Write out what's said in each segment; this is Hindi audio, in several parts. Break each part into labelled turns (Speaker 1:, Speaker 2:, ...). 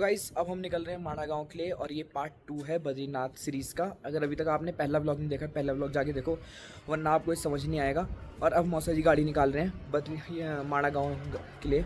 Speaker 1: गाइस अब हम निकल रहे हैं माणा गांव के लिए और ये पार्ट 2 है बद्रीनाथ सीरीज़ का। अगर अभी तक आपने पहला व्लॉग नहीं देखा, पहला व्लॉग जाके देखो, वरना आपको समझ नहीं आएगा। और अब मौसा जी गाड़ी निकाल रहे हैं माणा गांव के लिए।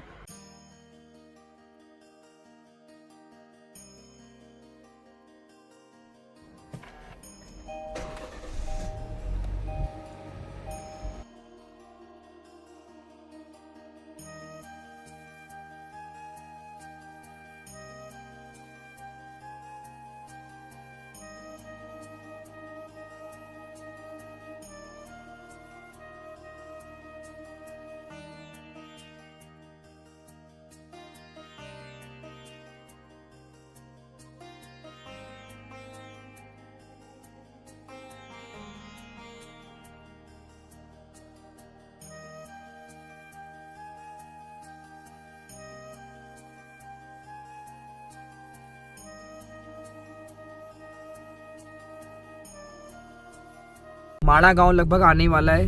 Speaker 1: माणा गांव लगभग आने ही वाला है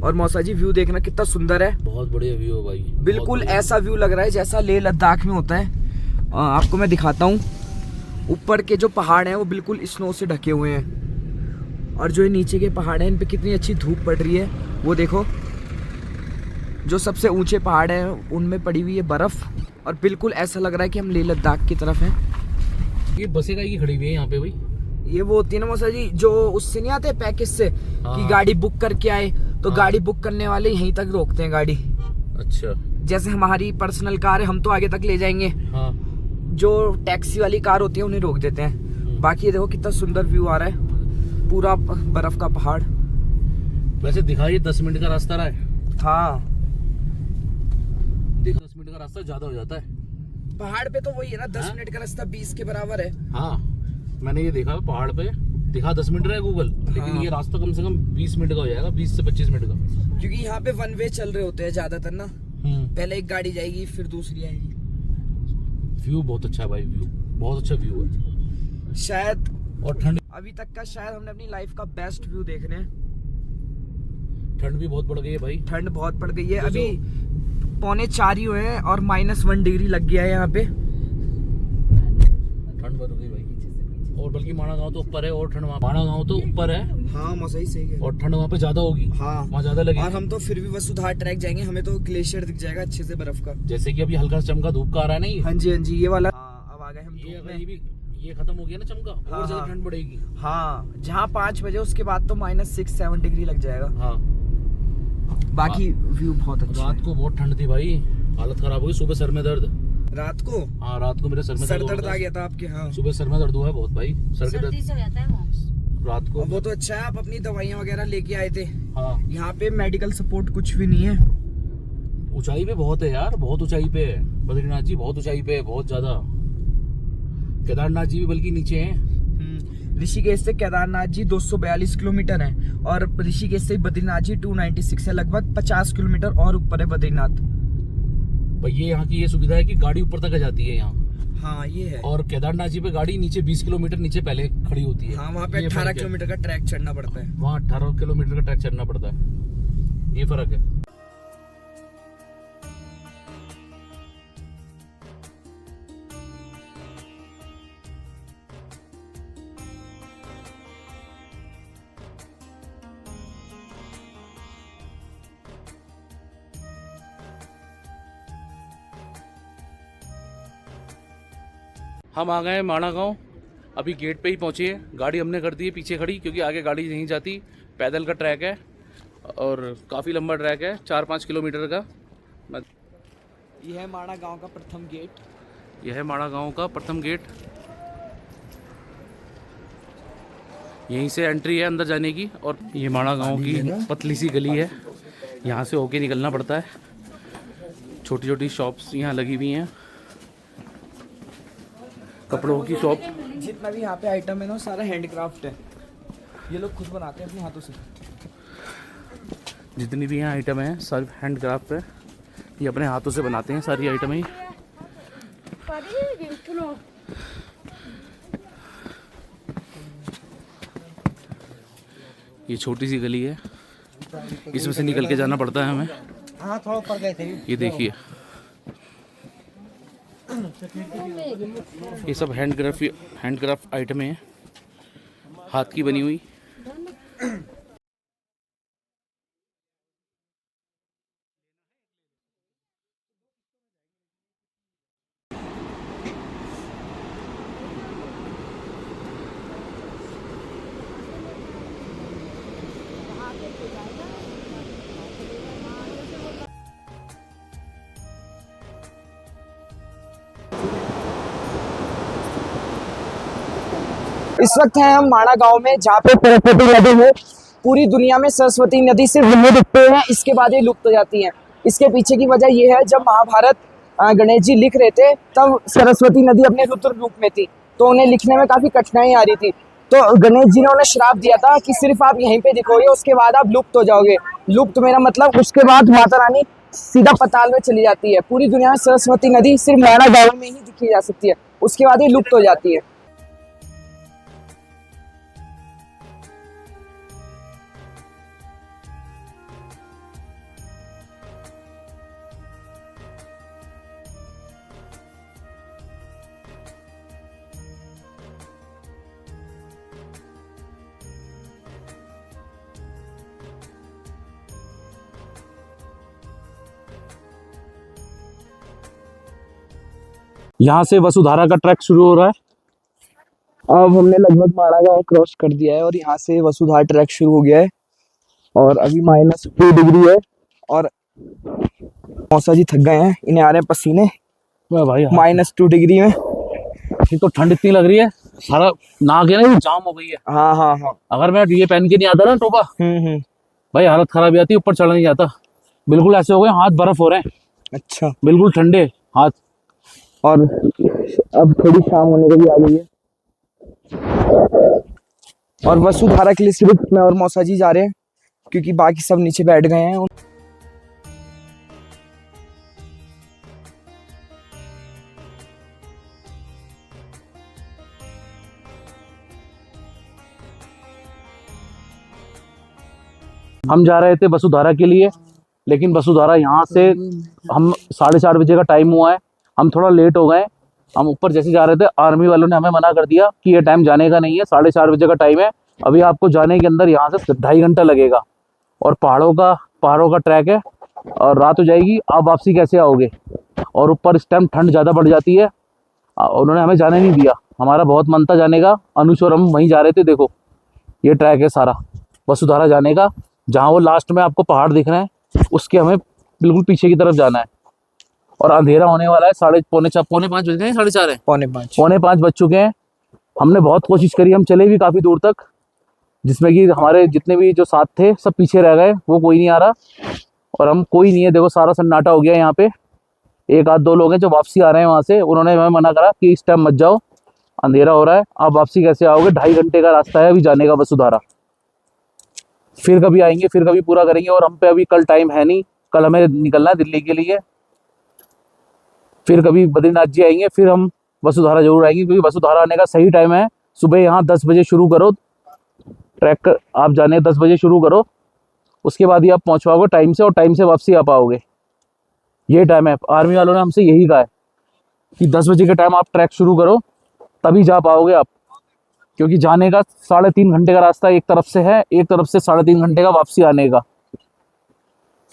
Speaker 1: और मौसा जी व्यू देखना कितना सुंदर है।
Speaker 2: बहुत बढ़िया व्यू है भाई,
Speaker 1: बिल्कुल ऐसा व्यू लग रहा है जैसा लेह लद्दाख में होता है। आपको मैं दिखाता हूँ, ऊपर के जो पहाड़ हैं वो बिल्कुल स्नो से ढके हुए हैं और जो ये नीचे के पहाड़ हैं इन पे कितनी अच्छी धूप पड़ रही है। वो देखो, जो सबसे ऊंचे पहाड़ हैं उनमें पड़ी हुई है बर्फ और बिल्कुल ऐसा लग रहा है कि हम लेह लद्दाख की तरफ हैं।
Speaker 2: ये बसें की खड़ी हुई है यहाँ पे भाई।
Speaker 1: ये वो होती है ना मौसा जी, जो उससे नहीं आते पैकेज से कि गाड़ी बुक करके आए तो गाड़ी बुक करने वाले यहीं तक रोकते हैं गाड़ी।
Speaker 2: अच्छा,
Speaker 1: जैसे हमारी पर्सनल कार है, हम तो आगे तक ले जाएंगे।
Speaker 2: हाँ।
Speaker 1: जो टैक्सी वाली कार होती है उन्हें रोक देते हैं। बाकी ये देखो कितना सुंदर व्यू आ रहा है, पूरा बर्फ का पहाड़।
Speaker 2: वैसे दिखाइए 10 मिनट का रास्ता रहा है।
Speaker 1: हाँ
Speaker 2: देखो 10 मिनट का रास्ता ज्यादा हो जाता है
Speaker 1: पहाड़ पे, तो वही है ना 10 मिनट का रास्ता 20 के बराबर है।
Speaker 2: हाँ, मैंने ये देखा पहाड़ पे दिखा 10 मिनट रहा है गूगल, लेकिन ये रास्ता कम से कम 20 मिनट का हो जाएगा, 20 से 25 मिनट का।
Speaker 1: क्योंकि यहाँ पे वन वे चल रहे होते हैं ज्यादातर ना। पहले एक गाड़ी जाएगी फिर दूसरी आएगी।
Speaker 2: व्यू बहुत अच्छा है भाई, व्यू बहुत अच्छा व्यू है
Speaker 1: शायद,
Speaker 2: और ठंड
Speaker 1: अभी तक का शायद हमने अपनी लाइफ का बेस्ट व्यू देख रहे हैं।
Speaker 2: ठंड भी बहुत बढ़ गई है भाई।
Speaker 1: ठंड बहुत पड़ गई है, अभी 3:45 ही हुए हैं और -1 डिग्री लग गया है यहाँ पे।
Speaker 2: ठंड बढ़ गई भाई, और बल्कि माणा गांव तो ऊपर है और ठंड माणा गांव तो ऊपर है।
Speaker 1: हाँ मौसा ही सही है।
Speaker 2: और ठंड वहाँ पे ज्यादा होगी।
Speaker 1: हाँ
Speaker 2: वहाँ ज्यादा लगेगी।
Speaker 1: और हम तो फिर भी वसुधार ट्रैक जाएंगे, हमें तो ग्लेशियर दिख जाएगा अच्छे से बर्फ का।
Speaker 2: जैसे कि अभी हल्का सा चमका धूप का आ रहा है ना ये।
Speaker 1: हाँ जी ये वाला। अब आ गए हम
Speaker 2: ये
Speaker 1: धूप
Speaker 2: अगर
Speaker 1: में।
Speaker 2: ये खत्म हो गया ना चमका, और ज्यादा ठंड बढ़ेगी।
Speaker 1: हाँ, जहाँ 5 बजे उसके बाद तो -6-7 डिग्री लग जाएगा।
Speaker 2: हाँ,
Speaker 1: बाकी व्यू बहुत अच्छा
Speaker 2: रात को बहुत ठंड थी भाई, हालत खराब हो गई। सुबह सर में दर्द।
Speaker 1: रात को?
Speaker 2: हाँ, रात को मेरे सर में
Speaker 1: दर्द आ गया था आपके? हाँ,
Speaker 2: सुबह सर में दर्द हुआ है बहुत भाई, सर के दर्द
Speaker 3: से हो जाता है
Speaker 2: रात को।
Speaker 1: वो तो अच्छा है आप अपनी दवाइयाँ वगैरह लेके आए थे।
Speaker 2: हाँ,
Speaker 1: यहाँ पे मेडिकल सपोर्ट कुछ भी नहीं है।
Speaker 2: ऊंचाई पे बहुत है यार, बहुत ऊंचाई पे है। बद्रीनाथ जी बहुत ऊंचाई पे है, बहुत ज्यादा। केदारनाथ जी भी बल्कि नीचे हैं।
Speaker 1: ऋषिकेश से केदारनाथ जी 242 किलोमीटर है और ऋषिकेश से बद्रीनाथ जी 296 है, लगभग 50 किलोमीटर और ऊपर है बद्रीनाथ।
Speaker 2: पर ये यहाँ की ये सुविधा है कि गाड़ी ऊपर तक आ जाती है यहाँ।
Speaker 1: हाँ ये है।
Speaker 2: और केदारनाथ जी पे गाड़ी नीचे 20 किलोमीटर नीचे पहले खड़ी होती है।
Speaker 1: हाँ, वहाँ पे 18 किलोमीटर का ट्रैक चढ़ना पड़ता है।
Speaker 2: वहाँ 18 किलोमीटर का ट्रैक चढ़ना पड़ता है, ये फर्क है। हम आ गए माणा गांव, अभी गेट पे ही पहुंचे हैं। गाड़ी हमने कर दी है पीछे खड़ी, क्योंकि आगे गाड़ी नहीं जाती। पैदल का ट्रैक है और काफ़ी लंबा ट्रैक है, 4-5 किलोमीटर का।
Speaker 1: यह है माणा गांव का प्रथम गेट।
Speaker 2: यह है माणा गांव का प्रथम गेट। यहीं से एंट्री है अंदर जाने की। और ये माणा गांव की पतली सी गली है, यहाँ से होके निकलना पड़ता है। छोटी छोटी शॉप्स यहाँ लगी हुई हैं, कपड़ों की शॉप।
Speaker 1: जितना भी यहाँ पे आइटम है ना सारा हैंडक्राफ्ट है, ये लोग खुद बनाते हैं अपने हाथों से।
Speaker 2: जितनी भी यहाँ आइटम है सब हैंडक्राफ्ट है, ये अपने हाथों से बनाते हैं सारी आइटम ही। ये छोटी सी गली है, इसमें से निकल के जाना पड़ता है हमें।
Speaker 1: हाँ, थोड़ा ऊपर गए थे।
Speaker 2: ये देखिए, ये सब हैंडक्राफ्ट आइटम है, हाथ की बनी हुई।
Speaker 1: इस वक्त हैं हम माणा गांव में, जहाँ पे सरस्वती नदी है। पूरी दुनिया में सरस्वती नदी सिर्फ वहीं दिखते हैं, इसके बाद ये लुप्त हो जाती हैं। इसके पीछे की वजह ये है, जब महाभारत गणेश जी लिख रहे थे तब सरस्वती नदी अपने रुद्र रूप में थी, तो उन्हें लिखने में काफी कठिनाई आ रही थी। तो गणेश जी ने उन्हें श्राप दिया था कि सिर्फ आप यहीं पे दिखोगे, उसके बाद आप लुप्त हो जाओगे। लुप्त मेरा मतलब उसके बाद माता रानी सीधा पताल में चली जाती है। पूरी दुनिया में सरस्वती नदी सिर्फ माणा गांव में ही दिखी जा सकती है, उसके बाद ये लुप्त हो जाती है।
Speaker 2: यहाँ से वसुधारा का ट्रैक शुरू हो रहा है।
Speaker 1: अब हमने लगभग माणा गांव क्रॉस कर दिया है और यहाँ से वसुधारा ट्रैक शुरू हो गया है। और अभी -2 डिग्री है और मौसा जी थक गए हैं, इन्हें आ रहे हैं पसीने।
Speaker 2: वाह भाई,
Speaker 1: -2 डिग्री में
Speaker 2: एक तो ठंड इतनी लग रही है, सारा नाक है ना ये जाम हो गई है।
Speaker 1: हाँ हाँ हाँ।
Speaker 2: अगर मैं ये पहन के नहीं आता ना टोपा, भाई हालत खराब हो जाती, ऊपर चढ़ नहीं जाता। बिल्कुल ऐसे हो गए, हाथ बर्फ हो रहे हैं।
Speaker 1: अच्छा,
Speaker 2: बिल्कुल ठंडे हाथ।
Speaker 1: और अब थोड़ी शाम होने को भी आ गई है और वसुधारा के लिए सिर्फ मैं और मौसा जी जा रहे हैं, क्योंकि बाकी सब नीचे बैठ गए हैं।
Speaker 2: हम जा रहे थे वसुधारा के लिए, लेकिन वसुधारा यहाँ से हम 4:30 बजे का टाइम हुआ है, हम थोड़ा लेट हो गए। हम ऊपर जैसे जा रहे थे, आर्मी वालों ने हमें मना कर दिया कि ये टाइम जाने का नहीं है, 4:30 बजे का टाइम है। अभी आपको जाने के अंदर यहाँ से 2.5 घंटा लगेगा और पहाड़ों का ट्रैक है और रात हो जाएगी। आप वापसी कैसे आओगे? और ऊपर इस टाइम ठंड ज़्यादा बढ़ जाती है। उन्होंने हमें जाने नहीं दिया। हमारा बहुत मन था जाने का, अनुज और हम वहीं जा रहे थे। देखो ये ट्रैक है सारा वसुधारा जाने का, जहाँ वो लास्ट में आपको पहाड़ दिख रहे हैं, उसके हमें बिल्कुल पीछे की तरफ जाना है। और अंधेरा होने वाला है, 4:45 बज गए, 4:30 है, 4:45 बज चुके हैं। हमने बहुत कोशिश करी, हम चले भी काफ़ी दूर तक, जिसमें कि हमारे जितने भी जो साथ थे सब पीछे रह गए, वो कोई नहीं आ रहा और हम कोई नहीं है। देखो सारा सन्नाटा हो गया यहाँ पे। एक आध 2 लोग हैं जो वापसी आ रहे हैं वहाँ से, उन्होंने हमें मना करा कि इस टाइम मत जाओ, अंधेरा हो रहा है, आप वापसी कैसे आओगे? 2.5 घंटे का रास्ता है अभी जाने का वसुधारा। फिर कभी आएंगे, फिर कभी पूरा करेंगे। और हम पे अभी कल टाइम है नहीं, कल हमें निकलना है दिल्ली के लिए। फिर कभी बद्रीनाथ जी आएंगे, फिर हम वसुधारा जरूर आएंगे, क्योंकि वसुधारा आने का सही टाइम है सुबह। यहाँ 10 बजे शुरू करो ट्रैक, आप जाने 10 बजे शुरू करो, उसके बाद ही आप पहुँच पाओगे टाइम से, और टाइम से वापसी आ पाओगे। ये टाइम है, आर्मी वालों ने हमसे यही कहा है कि 10 बजे के टाइम आप ट्रैक शुरू करो, तभी जा पाओगे आप। क्योंकि जाने का 3.5 घंटे का रास्ता एक तरफ से है, एक तरफ से 3.5 घंटे का वापसी आने का।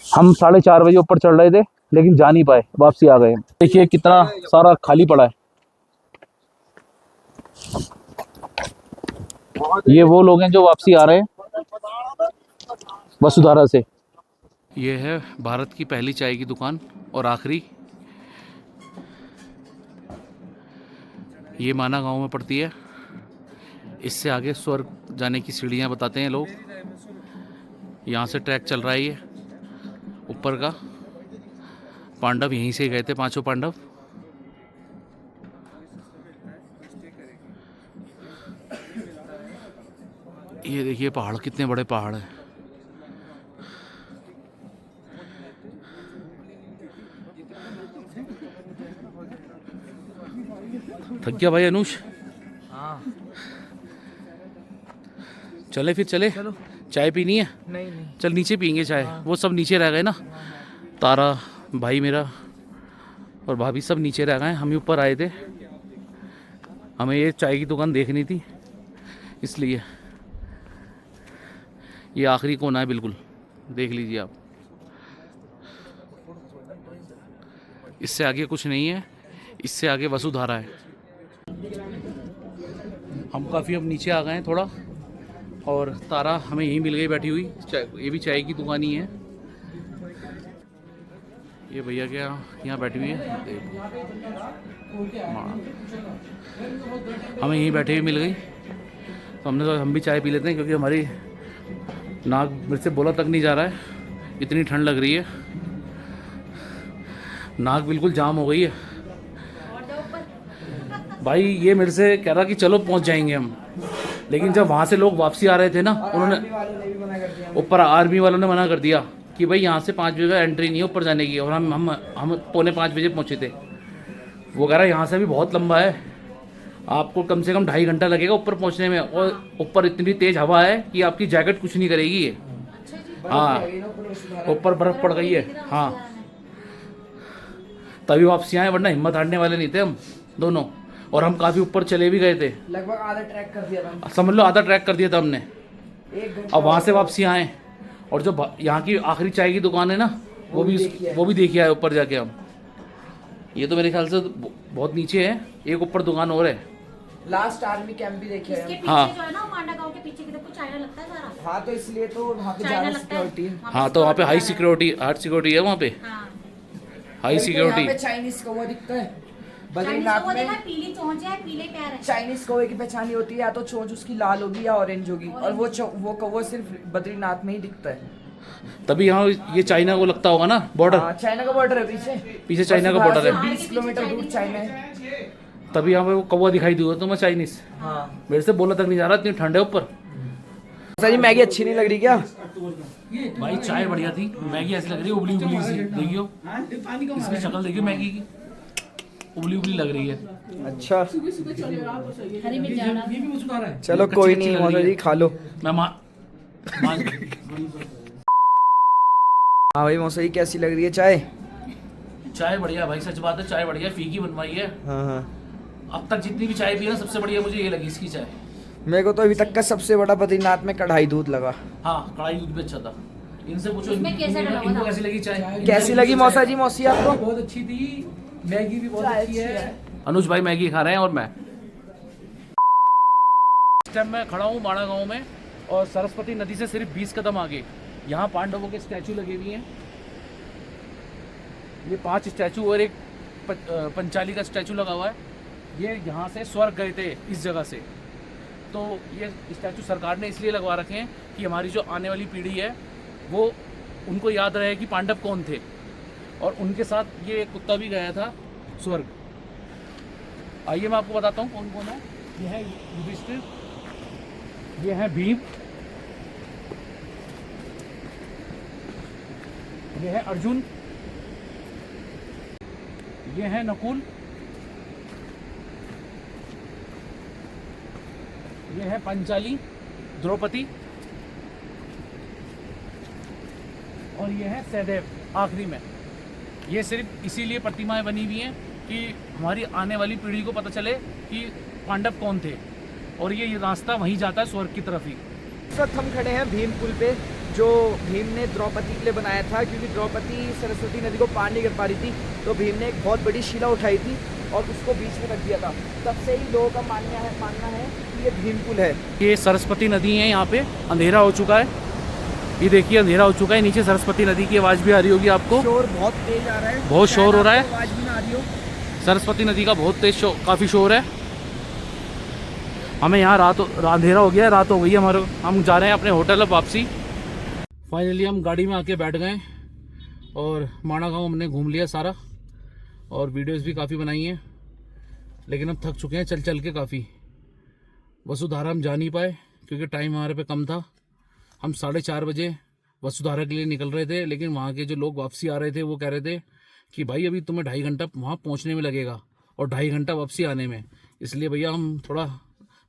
Speaker 2: हम 4:30 बजे ऊपर चढ़ रहे थे, लेकिन जा नहीं पाए, वापसी आ गए। देखिए कितना सारा खाली पड़ा है। ये वो लोग हैं जो वापसी आ रहे हैं वसुधारा से। ये है भारत की पहली चाय की दुकान और आखिरी। ये माना गांव में पड़ती है। इससे आगे स्वर्ग जाने की सीढ़ियाँ बताते हैं लोग। यहाँ से ट्रैक चल रहा है ये ऊपर का। पांडव यहीं से गए थे, 5 पांडव। ये देखिए पहाड़, कितने बड़े पहाड़ हैं। थक गया भाई अनुज?
Speaker 1: हाँ।
Speaker 2: चले फिर चले।
Speaker 1: चलो।
Speaker 2: चाय पीनी है?
Speaker 1: नहीं।
Speaker 2: चल नीचे पियेंगे चाय। वो सब नीचे रह गए ना, तारा भाई मेरा और भाभी सब नीचे रह गए, हम ही ऊपर आए थे। हमें ये चाय की दुकान देखनी थी, इसलिए ये आखिरी कोना है बिल्कुल, देख लीजिए आप। इससे आगे कुछ नहीं है, इससे आगे वसुधारा है। हम काफ़ी अब नीचे आ गए हैं थोड़ा, और तारा हमें यहीं मिल गई बैठी हुई। ये भी चाय की दुकान ही है। ये भैया क्या यहाँ बैठी हुई है, हमें यहीं बैठे हुए मिल गई, तो हमने तो हम भी चाय पी लेते हैं, क्योंकि हमारी नाक मेरे से बोला तक नहीं जा रहा है, इतनी ठंड लग रही है, नाक बिल्कुल जाम हो गई है। भाई ये मेरे से कह रहा कि चलो पहुंच जाएंगे हम, लेकिन जब वहाँ से लोग वापसी आ रहे थे ना, उन्होंने ऊपर आर्मी वालों ने मना कर दिया कि भाई यहाँ से 5 बजे का एंट्री नहीं है ऊपर जाने की, और हम 4:45 बजे पहुँचे थे। वो कह रहा है यहाँ से भी बहुत लंबा है, आपको कम से कम 2.5 घंटा लगेगा ऊपर पहुँचने में, और ऊपर इतनी तेज़ हवा है कि आपकी जैकेट कुछ नहीं करेगी ये। हाँ, ऊपर बर्फ़ पड़ गई है। हाँ, तभी वापसी आए, वरना हिम्मत हारने वाले नहीं थे हम दोनों, और हम काफ़ी ऊपर चले भी गए थे,
Speaker 1: लगभग आधा ट्रैक कर दिया था,
Speaker 2: समझ लो आधा ट्रैक कर दिया था हमने। अब वहाँ से वापसी आए, और जो यहाँ की आखिरी चाय की दुकान है ना, वो भी देखी आए ऊपर जाके हम। ये तो मेरे ख्याल से बहुत नीचे है, एक ऊपर दुकान और है।
Speaker 1: लास्ट आर्मी कैंप भी देखे हैं।
Speaker 3: हाँ, जो है ना मांडा गांव के पीछे की तरफ चाइना लगता है सारा।
Speaker 1: हाँ, तो इसलिए तो वहाँ पे ज़्यादा सिक्योरिटी है।
Speaker 2: हाँ, तो वहाँ पे हाई सिक्योरिटी है वहाँ पे, हाई सिक्योरिटी।
Speaker 1: यहाँ पे चाइनीज कौवा दिखता है
Speaker 3: बद्रीनाथ
Speaker 1: बद्रीनाथ
Speaker 3: में,
Speaker 1: में।
Speaker 3: पीली चोंच है, पीले पैर है।
Speaker 1: चाइनीज कौवे की पहचान ही होती है, या तो चोंच उसकी लाल होगी या ऑरेंज होगी, और वो कौवा सिर्फ बद्रीनाथ में ही दिखता है।
Speaker 2: तभी यहाँ ये चाइना को लगता होगा ना बॉर्डर।
Speaker 1: हाँ, चाइना का बॉर्डर है पीछे
Speaker 2: चाइना का बॉर्डर है।
Speaker 1: 20 किलोमीटर दूर चाइना है।
Speaker 2: तभी यहाँ पे वो कौवा दिखाई दिया तो मैं चाइनीज।
Speaker 1: हाँ,
Speaker 2: मेरे से बोला तक नहीं जा रहा, इतनी ठंड है ऊपर।
Speaker 1: सर मैगी अच्छी नहीं लग रही क्या?
Speaker 2: भाई चाय बढ़िया थी, मैगी ऐसी लग रही है उबली उबली सी। देखियो इसकी शक्ल देखियो मैगी की, उबली उबली लग रही है।
Speaker 1: अच्छा,
Speaker 3: हरी मिर्च ज्यादा।
Speaker 1: चलो कोई नहीं मौसा जी, खा लो।
Speaker 2: मैं
Speaker 1: हाँ भाई मौसा जी, कैसी लग रही है चाय?
Speaker 2: चाय बढ़िया भाई, सच बात है, चाय बढ़िया, फीकी बनवाई है।
Speaker 1: हाँ,
Speaker 2: अब तक जितनी भी चाय पी है, सबसे बढ़िया मुझे ये लगी इसकी चाय।
Speaker 1: मेरे को तो अभी तक का सबसे बड़ा बद्रीनाथ में कढ़ाई दूध लगा।
Speaker 2: हाँ, कढ़ाई दूध भी अच्छा था। इनसे पूछो
Speaker 3: इसमें कैसे डला हुआ
Speaker 2: इनको
Speaker 3: था?
Speaker 2: कैसी लगी चाय?
Speaker 1: कैसी लगी मौसा जी, मौसी आपको?
Speaker 4: बहुत अच्छी थी, मैगी भी बहुत अच्छी है।
Speaker 2: अनुज भाई मैगी खा रहे हैं, और मैं इस टाइम मैं खड़ा हूँ माणा गांव में, और सरस्वती नदी से सिर्फ 20 कदम आगे यहाँ पांडवों के स्टैचू लगे हुए हैं। ये 5 स्टैचू और एक पंचाली का स्टैचू लगा हुआ है। ये यहाँ से स्वर्ग गए थे इस जगह से, तो ये स्टैचू सरकार ने इसलिए लगवा रखे हैं कि हमारी जो आने वाली पीढ़ी है वो उनको याद रहे कि पांडव कौन थे, और उनके साथ ये कुत्ता भी गया था स्वर्ग। आइए मैं आपको बताता हूँ कौन कौन है। ये है युधिष्ठिर, ये है भीम, ये है अर्जुन, ये है नकुल, ये है पंचाली द्रौपदी, और ये है सहदेव आखिरी में। ये सिर्फ इसीलिए प्रतिमाएं बनी हुई हैं कि हमारी आने वाली पीढ़ी को पता चले कि पांडव कौन थे, और ये रास्ता वहीं जाता है स्वर्ग की तरफ ही।
Speaker 1: इस वक्त हम खड़े हैं भीम पुल पे, जो भीम ने द्रौपदी के लिए बनाया था, क्योंकि द्रौपदी सरस्वती नदी को पार नहीं कर पा रही थी, तो भीम ने एक बहुत बड़ी शिला उठाई थी और उसको बीच में रख दिया था। तब से ही लोगों का मानना है कि ये भीम पुल है।
Speaker 2: ये सरस्वती नदी है, यहाँ पे अंधेरा हो चुका है, ये देखिए अंधेरा हो चुका है। नीचे सरस्वती नदी की आवाज़ भी आ रही होगी आपको,
Speaker 1: शोर बहुत तेज आ रहा है,
Speaker 2: बहुत शोर हो रहा है।
Speaker 1: आवाज़ भी ना आ रही हो।
Speaker 2: सरस्वती नदी का बहुत तेज काफ़ी शोर है। हमें यहाँ अंधेरा हो गया है, रात हो गई है हमारे, हम जा रहे हैं अपने होटल अब वापसी। फाइनली हम गाड़ी में आके बैठ गए, और माणा गाँव हमने घूम लिया सारा, और वीडियोस भी काफ़ी बनाई हैं, लेकिन हम थक चुके हैं चल चल के काफ़ी। वसुधारा हम जा नहीं पाए क्योंकि टाइम हमारे पे कम था। हम 4:30 बजे वसुधारा के लिए निकल रहे थे, लेकिन वहाँ के जो लोग वापसी आ रहे थे वो कह रहे थे कि भाई अभी तुम्हें 2.5 घंटा वहाँ पहुँचने में लगेगा और 2.5 घंटा वापसी आने में, इसलिए भैया हम थोड़ा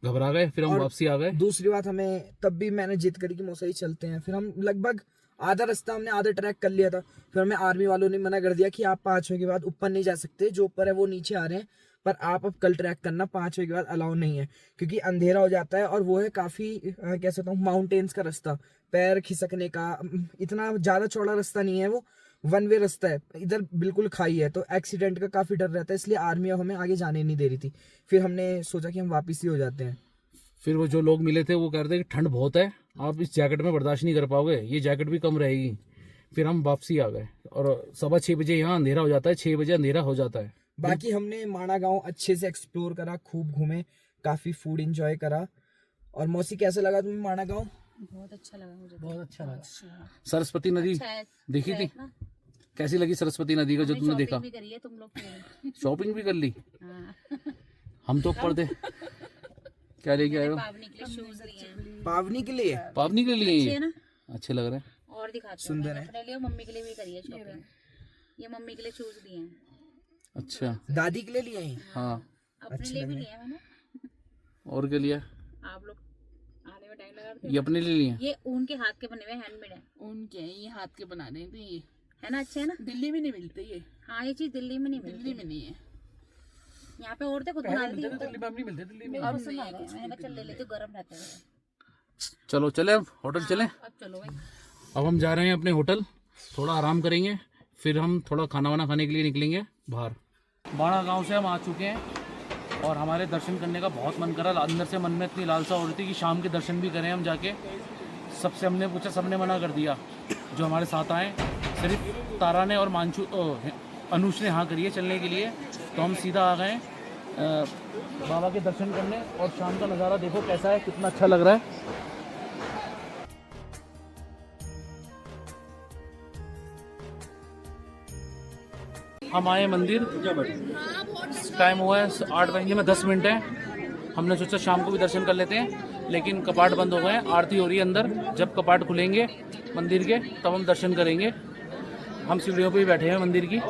Speaker 2: घबरा गए, फिर हम वापसी आ गए।
Speaker 1: दूसरी बात, हमें तब भी मैंने जिद करी कि मौसा ही चलते हैं। फिर हम लगभग आधा रास्ता हमने आधा ट्रैक कर लिया था, फिर हमें आर्मी वालों ने मना कर दिया कि आप 5 बजे के बाद ऊपर नहीं जा सकते, जो ऊपर है वो नीचे आ रहे हैं, पर आप अब कल ट्रैक करना, 5 बजे के बाद अलाउ नहीं है, क्योंकि अंधेरा हो जाता है और वो है काफ़ी कह सकता हूँ माउंटेन्स का रास्ता, पैर खिसकने का, इतना ज़्यादा चौड़ा रास्ता नहीं है, वो 1 वे रास्ता है, इधर बिल्कुल खाई है, तो एक्सीडेंट का काफ़ी डर रहता है, इसलिए आर्मी अब हमें आगे जाने नहीं दे रही थी। फिर हमने सोचा कि हम वापस ही हो जाते हैं।
Speaker 2: फिर वो जो लोग मिले थे वो कह रहे थे कि ठंड बहुत है, आप इस जैकेट में बर्दाश्त नहीं कर पाओगे, ये जैकेट भी कम रहेगी। फिर हम वापसी आ गए और 6:15 बजे यहाँ अंधेरा हो जाता है, 6 बजे अंधेरा हो जाता है।
Speaker 1: बाकी हमने माणा गांव अच्छे से एक्सप्लोर करा, खूब घूमे, काफ़ी फूड एंजॉय करा। और मौसी कैसा लगा तुम्हें माणा गांव?
Speaker 3: बहुत अच्छा लगा मुझे,
Speaker 4: बहुत अच्छा लगा।
Speaker 2: सरस्वती नदी देखी थी? कैसी लगी सरस्वती नदी का जो तुमने देखा?
Speaker 3: भी करिए तुम लोग।
Speaker 2: शॉपिंग भी कर ली? हम तो ऊपर थे। क्या लेके आए हो?
Speaker 3: पावनी के लिए शूज लिए,
Speaker 1: पावनी के लिए?
Speaker 2: पावनी के लिए
Speaker 3: अच्छे है ना?
Speaker 2: अच्छे लग रहे हैं।
Speaker 3: और दिखाते हैं,
Speaker 1: सुंदर है।
Speaker 3: अपने लिए मम्मी के लिए भी करिए शॉपिंग। ये मम्मी के लिए शूज लिए हैं।
Speaker 2: अच्छा,
Speaker 1: दादी के लिए लिए हैं?
Speaker 2: हाँ।
Speaker 3: अपने लिए भी लिए हैं मैंने।
Speaker 2: और के लिए?
Speaker 3: आप लोग आने में टाइम लगा
Speaker 2: ये अपने लिए लिए?
Speaker 3: ये ऊन के हाथ के बने हुए हैंडमेड है।
Speaker 5: उनके ये हाथ के बना रहे थे, ये
Speaker 3: है ना, अच्छे है ना?
Speaker 5: दिल्ली में नहीं मिलते ये,
Speaker 3: हाँ ये चीज दिल्ली में नहीं मिलती।
Speaker 5: दिल्ली में नहीं है।
Speaker 3: यहाँ पे औरतें खुद बना लेती हैं।
Speaker 4: दिल्ली में नहीं मिलते, दिल्ली में
Speaker 3: अब पसंद आ गए, मैंने कहा चल ले लेती हूँ, गर्म रहते हैं।
Speaker 2: चलो चले अब होटल चले।
Speaker 3: अब चलो भाई।
Speaker 2: अब हम जा रहे हैं अपने होटल, थोड़ा आराम करेंगे, फिर हम थोड़ा खाना वाना खाने के लिए निकलेंगे बाहर। बाड़ा गांव से हम आ चुके हैं और हमारे दर्शन करने का बहुत मन करा, अंदर से मन में इतनी लालसा हो रही थी कि शाम के दर्शन भी करें हम जाके। सबसे हमने पूछा, सबने मना कर दिया जो हमारे साथ आए, सिर्फ तारा ने और अनुज ने हाँ करी है चलने के लिए। तो हम सीधा आ गए बाबा के दर्शन करने और शाम का नज़ारा देखो कैसा है, कितना अच्छा लग रहा है। हम आए मंदिर, टाइम हुआ है 8:10 है। हमने सोचा शाम को भी दर्शन कर लेते हैं, लेकिन कपाट बंद हो गए हैं, आरती हो रही है अंदर। जब कपाट खुलेंगे मंदिर के तब हम दर्शन करेंगे। हम सीढ़ियों पे ही बैठे हैं मंदिर की।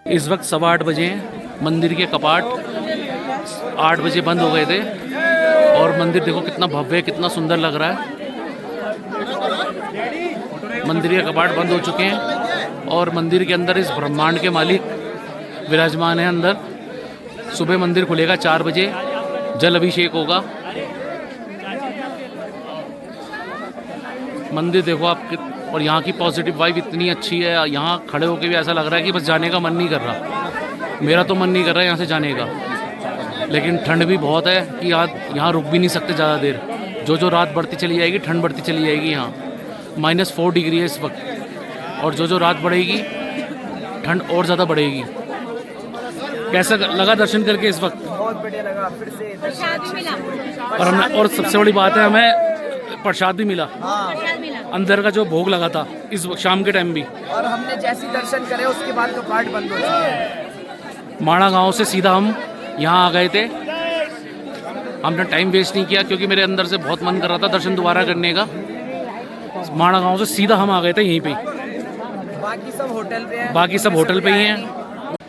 Speaker 2: इस वक्त 8:15 बजे हैं, मंदिर के कपाट 8 बजे बंद हो गए थे और मंदिर देखो कितना भव्य, कितना सुंदर लग रहा है। मंदिर के कपाट बंद हो चुके हैं और मंदिर के अंदर इस ब्रह्मांड के मालिक विराजमान है अंदर। सुबह मंदिर खुलेगा 4 बजे, जल अभिषेक होगा। मंदिर देखो आप और यहाँ की पॉजिटिव वाइब इतनी अच्छी है, यहाँ खड़े होके भी ऐसा लग रहा है कि बस जाने का मन नहीं कर रहा। मेरा तो मन नहीं कर रहा है यहाँ से जाने का, लेकिन ठंड भी बहुत है कि यहाँ रुक भी नहीं सकते ज़्यादा देर। जो रात बढ़ती चली जाएगी, ठंड बढ़ती चली जाएगी। यहाँ -4 डिग्री है इस वक्त और जो रात बढ़ेगी ठंड और ज़्यादा बढ़ेगी। कैसा लगा दर्शन करके इस वक्त?
Speaker 1: बहुत बढ़िया लगा, फिर से
Speaker 2: और सबसे बड़ी बात है, हमें प्रसाद भी मिला।
Speaker 1: हाँ,
Speaker 2: अंदर का जो भोग लगा था इस शाम के टाइम भी।
Speaker 1: और हमने जैसे दर्शन करे उसके बाद कपाट बंद हो चुके हैं।
Speaker 2: माणा गांव से सीधा हम यहाँ आ गए थे। हमने टाइम वेस्ट नहीं किया क्योंकि मेरे अंदर से बहुत मन कर रहा था दर्शन दोबारा करने का। माणा गांव से सीधा हम आ गए थे यहीं पे।
Speaker 1: बाकी सब होटल पे हैं।
Speaker 2: बाकी सब होटल पे ही हैं।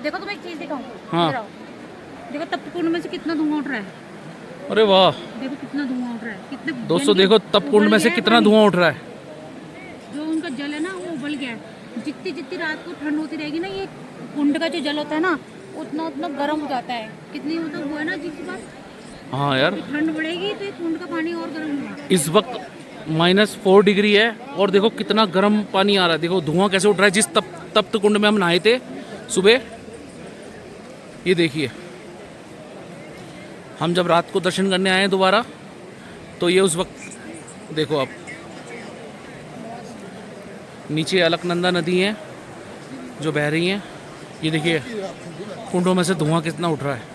Speaker 3: देखो तुम्हें एक चीज दिखाऊं।
Speaker 2: हाँ।
Speaker 3: इधर आओ। देखो तपकुंड में से कितना धुआं उठ रहा है।
Speaker 2: अरे वाह,
Speaker 3: देखो कितना धुआं उठ रहा है, कितने
Speaker 2: दोस्तों देखो तपकुंड में से कितना धुआं उठ रहा है।
Speaker 3: जो उनका जल है ना वो उबल गया है। जितनी जितनी रात को ठंड होती रहेगी ना, ये कुंड का जो जल होता है ना उतना उतना गर्म हो जाता है। कितनी मतलब वो है ना जिस बार
Speaker 2: हाँ यार,
Speaker 3: ठंड बढ़ेगी तो ये कुंड का पानी और गर्म होगा।
Speaker 2: इस वक्त -4 डिग्री है और देखो कितना गर्म पानी आ रहा है। देखो धुआं कैसे उठ रहा है। जिस तप्त कुंड में हम नहाए थे सुबह, ये देखिए। हम जब रात को दर्शन करने आए दोबारा तो ये उस वक्त देखो आप, नीचे अलकनंदा नदी है जो बह रही है। ये देखिए कुंडों में से धुआं कितना उठ रहा है।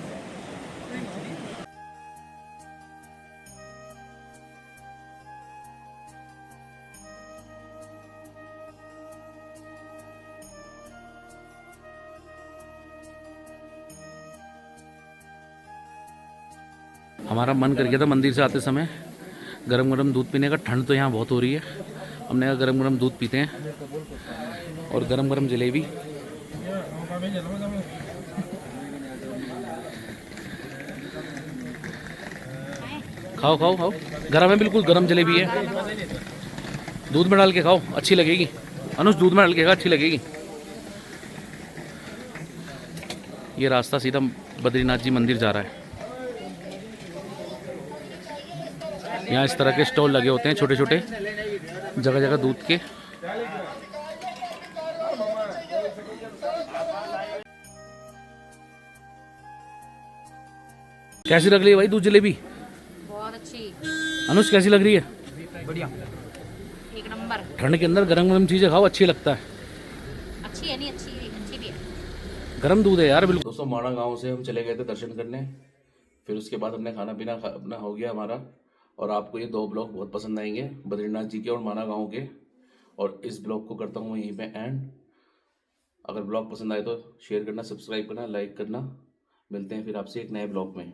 Speaker 2: हमारा मन कर गया था मंदिर से आते समय गरम गरम दूध पीने का। ठंड तो यहाँ बहुत हो रही है। हमने कहा गरम गरम दूध पीते हैं और गरम गरम जलेबी। खाओ खाओ खाओ, गरम है, बिल्कुल गरम जलेबी है। दूध में डाल के खाओ, अच्छी लगेगी। अनुज दूध में डाल के खा, अच्छी लगेगी। ये रास्ता सीधा बद्रीनाथ जी मंदिर जा रहा है। यहाँ इस तरह के स्टॉल लगे होते हैं छोटे छोटे, जगह जगह दूध के। कैसी लग रही है भाई दूध जलेबी?
Speaker 3: बहुत अच्छी,
Speaker 2: अनुज कैसी लग रही है?
Speaker 1: बढ़िया।
Speaker 3: एक नंबर।
Speaker 2: ठंड के अंदर गरम गरम चीज़ें खाओ, अच्छी लगता है।
Speaker 3: अच्छी है नहीं, अच्छी भी है।
Speaker 2: गरम दूध है यार बिल्कुल। दोस्तों माणा गांव से हम चले गए थे दर्शन करने, फिर उसके बाद हमने खाना पीना अपना हो गया हमारा। और आपको ये 2 ब्लॉग बहुत पसंद आएंगे, बद्रीनाथ जी के और माणा गांव के। और इस ब्लॉग को करता हूँ यहीं पे एंड। अगर ब्लॉग पसंद आए तो शेयर करना, सब्सक्राइब करना, लाइक करना। मिलते हैं फिर आपसे एक नए ब्लॉग में।